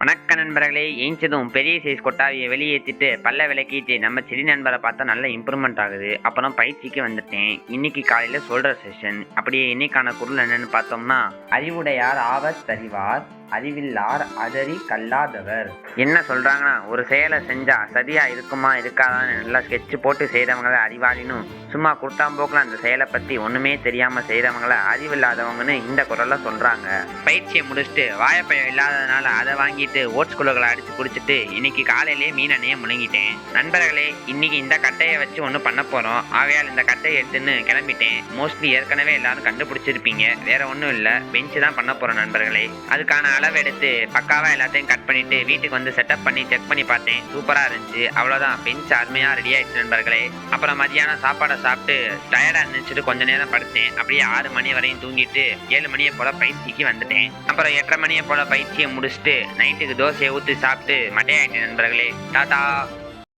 வணக்க நண்பர்களே, ஏஞ்சதும் பெரிய சைஸ் கொட்டாவியை வெளியேற்றிட்டு பல்ல விளக்கிட்டு நம்ம செடி நண்பரை பார்த்தா நல்ல இம்ப்ரூவ்மெண்ட் ஆகுது. அப்புறம் பயிற்சிக்கு வந்துட்டேன். இன்னைக்கு காலையில் சொல்கிற செஷன். அப்படியே இன்னைக்கான குரல் என்னன்னு பார்த்தோம்னா, அறிவுடையார் ஆவர் தறிவார், அறிவில்லார் அதறி கல்லாதவர். என்ன சொல்றாங்கன்னா, ஒரு செயலை செஞ்சா சரியா இருக்குமா இருக்காதான்னு நல்லா ஸ்கெட்ச் போட்டு செய்கிறவங்கள அறிவாளினும், சும்மா குட்டாம்போக்கில் அந்த செயலை பற்றி ஒன்றுமே தெரியாமல் செய்கிறவங்கள அறிவில்லாதவங்கன்னு இந்த குரல்ல சொல்கிறாங்க. பயிற்சியை முடிச்சுட்டு வாழைப்பழம் இல்லாததுனால அதை வாங்கிட்டு ஓட்ஸ் குழுக்களை அடித்து குடிச்சிட்டு இன்னைக்கு காலையிலேயே மீனனையே முழுங்கிட்டேன். நண்பர்களே, இன்னைக்கு இந்த கட்டையை வச்சு ஒன்று பண்ண போகிறோம். ஆகையால் இந்த கட்டையை எடுத்துன்னு கிளம்பிட்டேன். மோஸ்ட்லி ஏற்கனவே எல்லாரும் கண்டுபிடிச்சிருப்பீங்க. வேற ஒன்றும் இல்லை, பெஞ்சு தான் பண்ண போகிறோம் நண்பர்களே. அதுக்கான அளவு எடுத்து பக்காவாக எல்லாத்தையும் கட் பண்ணிட்டு வீட்டுக்கு வந்து செட்டப் பண்ணி செக் பண்ணி பார்த்தேன். சூப்பராக இருந்துச்சு. அவ்வளோதான், பெஞ்ச் அருமையாக ரெடி ஆயிடுச்சு நண்பர்களே. அப்புறம் மதியானம் சாப்பாடை சாப்பிட்டு டயர்டாக இருந்துச்சுட்டு கொஞ்ச நேரம் படுத்தேன். அப்படியே 6 மணி வரையும் தூங்கிட்டு 7 மணியை போல பயிற்சிக்கு வந்துட்டேன். அப்புறம் 8:30 மணியை போல பயிற்சியை முடிச்சுட்டு நைட்டுக்கு தோசையை ஊற்றி சாப்பிட்டு மட்டையாயிட்டேன் நண்பர்களே. டாடா.